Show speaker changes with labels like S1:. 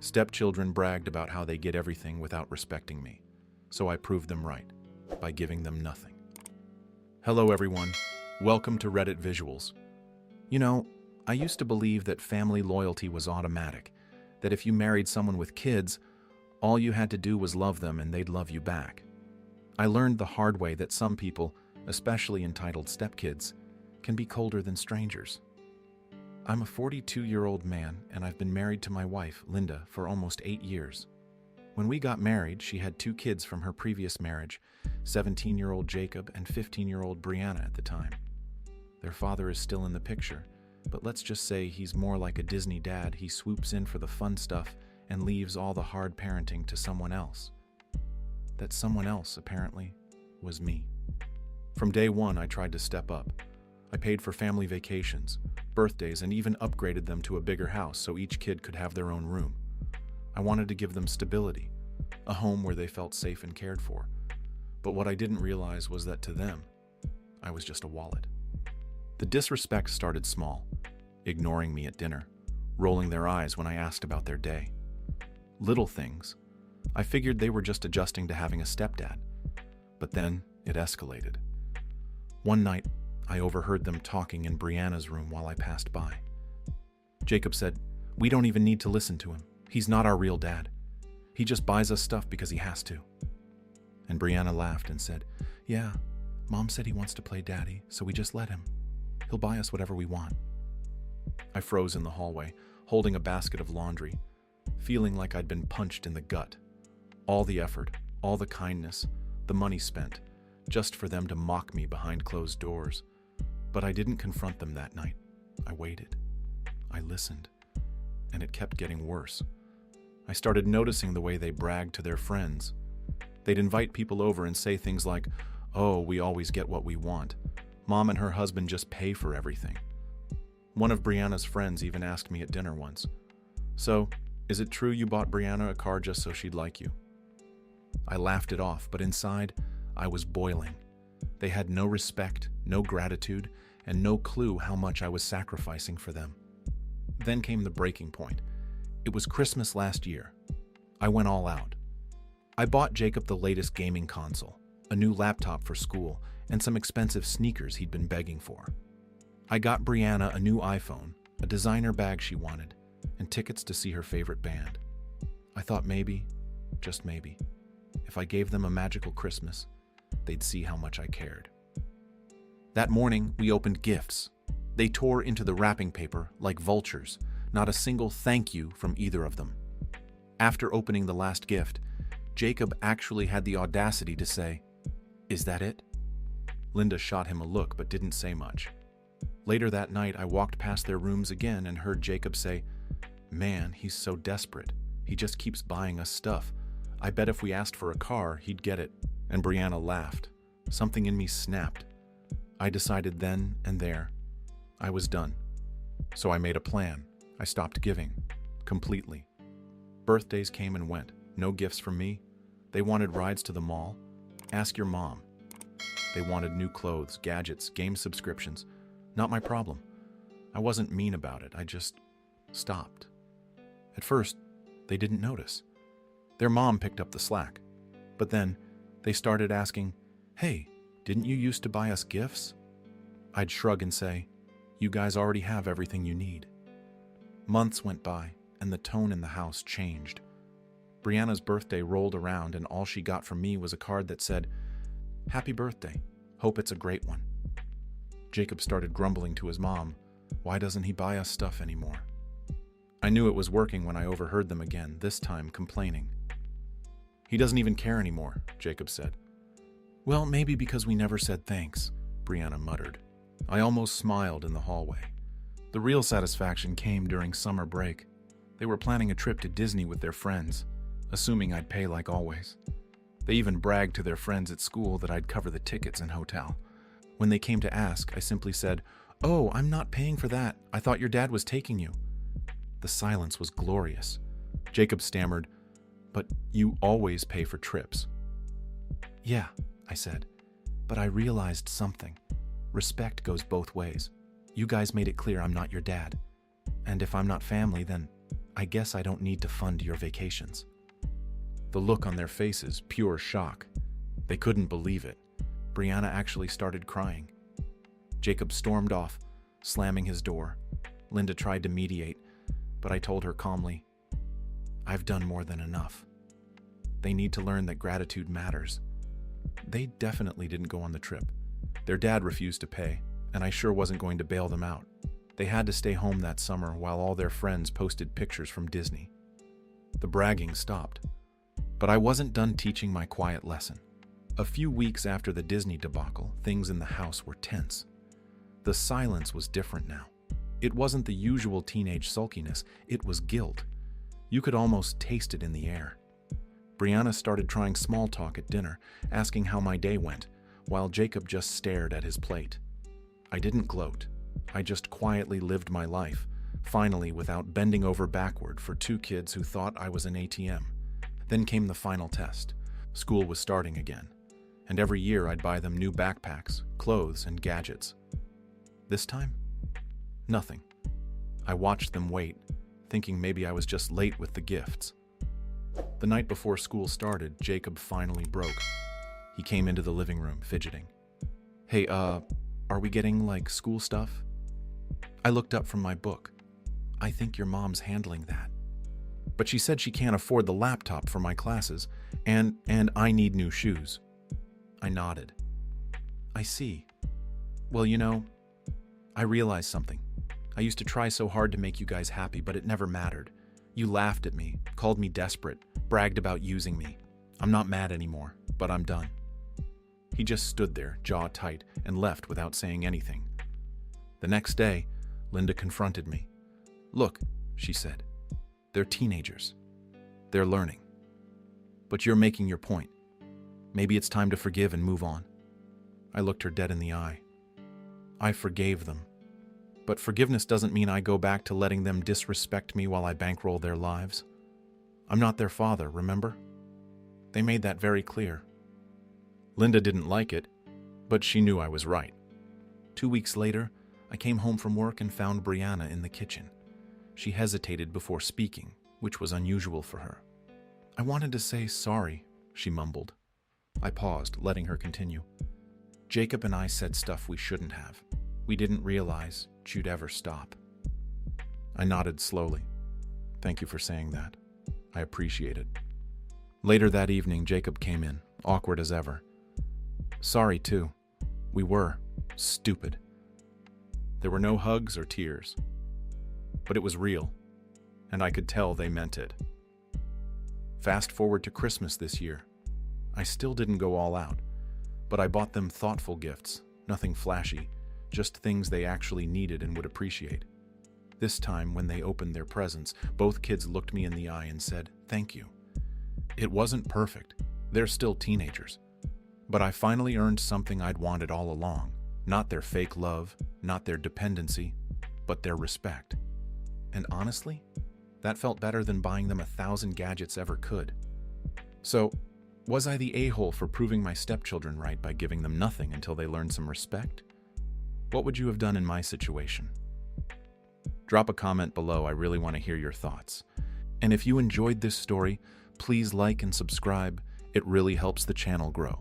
S1: Stepchildren bragged about how they get everything without respecting me, so I proved them right by giving them nothing. Hello everyone, welcome to Reddit Visuals. You know, I used to believe that family loyalty was automatic, that if you married someone with kids, all you had to do was love them and they'd love you back. I learned the hard way that some people, especially entitled stepkids, can be colder than strangers. I'm a 42-year-old man and I've been married to my wife, Linda, for almost 8 years. When we got married, she had 2 kids from her previous marriage, 17-year-old Jacob and 15-year-old Brianna at the time. Their father is still in the picture, but let's just say he's more like a Disney dad. He swoops in for the fun stuff and leaves all the hard parenting to someone else. That someone else, apparently, was me. From day one, I tried to step up. I paid for family vacations, birthdays, and even upgraded them to a bigger house so each kid could have their own room. I wanted to give them stability, a home where they felt safe and cared for. But what I didn't realize was that to them, I was just a wallet. The disrespect started small, ignoring me at dinner, rolling their eyes when I asked about their day. Little things. I figured they were just adjusting to having a stepdad. But then it escalated. One night, I overheard them talking in Brianna's room while I passed by. Jacob said, "We don't even need to listen to him. He's not our real dad. He just buys us stuff because he has to." And Brianna laughed and said, "Yeah, Mom said he wants to play daddy, so we just let him. He'll buy us whatever we want." I froze in the hallway, holding a basket of laundry, feeling like I'd been punched in the gut. All the effort, all the kindness, the money spent, just for them to mock me behind closed doors. But I didn't confront them that night. I waited. I listened. And it kept getting worse. I started noticing the way they bragged to their friends. They'd invite people over and say things like, "Oh, we always get what we want. Mom and her husband just pay for everything." One of Brianna's friends even asked me at dinner once, "So, is it true you bought Brianna a car just so she'd like you?" I laughed it off, but inside, I was boiling. They had no respect, no gratitude, and no clue how much I was sacrificing for them. Then came the breaking point. It was Christmas last year. I went all out. I bought Jacob the latest gaming console, a new laptop for school, and some expensive sneakers he'd been begging for. I got Brianna a new iPhone, a designer bag she wanted, and tickets to see her favorite band. I thought maybe, just maybe, if I gave them a magical Christmas, they'd see how much I cared. That morning, we opened gifts. They tore into the wrapping paper like vultures, not a single thank you from either of them. After opening the last gift, Jacob actually had the audacity to say, "Is that it?" Linda shot him a look but didn't say much. Later that night, I walked past their rooms again and heard Jacob say, "Man, he's so desperate. He just keeps buying us stuff. I bet if we asked for a car, he'd get it." And Brianna laughed. Something in me snapped. I decided then and there, I was done. So I made a plan. I stopped giving. Completely. Birthdays came and went. No gifts from me. They wanted rides to the mall. Ask your mom. They wanted new clothes, gadgets, game subscriptions. Not my problem. I wasn't mean about it. I just stopped. At first, they didn't notice. Their mom picked up the slack. But then, they started asking, "Hey, didn't you used to buy us gifts?" I'd shrug and say, "You guys already have everything you need." Months went by, and the tone in the house changed. Brianna's birthday rolled around, and all she got from me was a card that said, "Happy birthday. Hope it's a great one." Jacob started grumbling to his mom, "Why doesn't he buy us stuff anymore?" I knew it was working when I overheard them again, this time complaining. "He doesn't even care anymore," Jacob said. "Well, maybe because we never said thanks," Brianna muttered. I almost smiled in the hallway. The real satisfaction came during summer break. They were planning a trip to Disney with their friends, assuming I'd pay like always. They even bragged to their friends at school that I'd cover the tickets and hotel. When they came to ask, I simply said, "Oh, I'm not paying for that. I thought your dad was taking you." The silence was glorious. Jacob stammered, "But you always pay for trips." "Yeah," I said, "but I realized something. Respect goes both ways. You guys made it clear I'm not your dad. And if I'm not family, then I guess I don't need to fund your vacations." The look on their faces, pure shock. They couldn't believe it. Brianna actually started crying. Jacob stormed off, slamming his door. Linda tried to mediate, but I told her calmly, "I've done more than enough. They need to learn that gratitude matters." They definitely didn't go on the trip. Their dad refused to pay, and I sure wasn't going to bail them out. They had to stay home that summer while all their friends posted pictures from Disney. The bragging stopped, but I wasn't done teaching my quiet lesson. A few weeks after the Disney debacle, things in the house were tense. The silence was different now. It wasn't the usual teenage sulkiness, it was guilt. You could almost taste it in the air. Brianna started trying small talk at dinner, asking how my day went, while Jacob just stared at his plate. I didn't gloat. I just quietly lived my life, finally without bending over backward for two kids who thought I was an ATM. Then came the final test. School was starting again, and every year I'd buy them new backpacks, clothes, and gadgets. This time, nothing. I watched them wait, thinking maybe I was just late with the gifts. The night before school started, Jacob finally broke. He came into the living room, fidgeting. "Hey, are we getting, school stuff?" I looked up from my book. "I think your mom's handling that. But she said she can't afford the laptop for my classes, and I need new shoes." I nodded. "I see. Well, I realized something. I used to try so hard to make you guys happy, but it never mattered. You laughed at me, called me desperate, bragged about using me. I'm not mad anymore, but I'm done." He just stood there, jaw tight, and left without saying anything. The next day, Linda confronted me. "Look," she said, "they're teenagers. They're learning. But you're making your point. Maybe it's time to forgive and move on." I looked her dead in the eye. I forgave them. But forgiveness doesn't mean I go back to letting them disrespect me while I bankroll their lives. I'm not their father, remember? They made that very clear. Linda didn't like it, but she knew I was right. 2 weeks later, I came home from work and found Brianna in the kitchen. She hesitated before speaking, which was unusual for her. "I wanted to say sorry," she mumbled. I paused, letting her continue. "Jacob and I said stuff we shouldn't have. We didn't realize you'd ever stop." I nodded slowly. "Thank you for saying that. I appreciate it." Later that evening, Jacob came in, awkward as ever. "Sorry, too. We were stupid." There were no hugs or tears. But it was real, and I could tell they meant it. Fast forward to Christmas this year. I still didn't go all out, but I bought them thoughtful gifts, nothing flashy, just things they actually needed and would appreciate. This time, when they opened their presents, both kids looked me in the eye and said, "Thank you." It wasn't perfect. They're still teenagers. But I finally earned something I'd wanted all along. Not their fake love, not their dependency, but their respect. And honestly, that felt better than buying them 1,000 gadgets ever could. So, was I the a-hole for proving my stepchildren right by giving them nothing until they learned some respect? What would you have done in my situation? Drop a comment below. I really want to hear your thoughts. And if you enjoyed this story, please like and subscribe. It really helps the channel grow.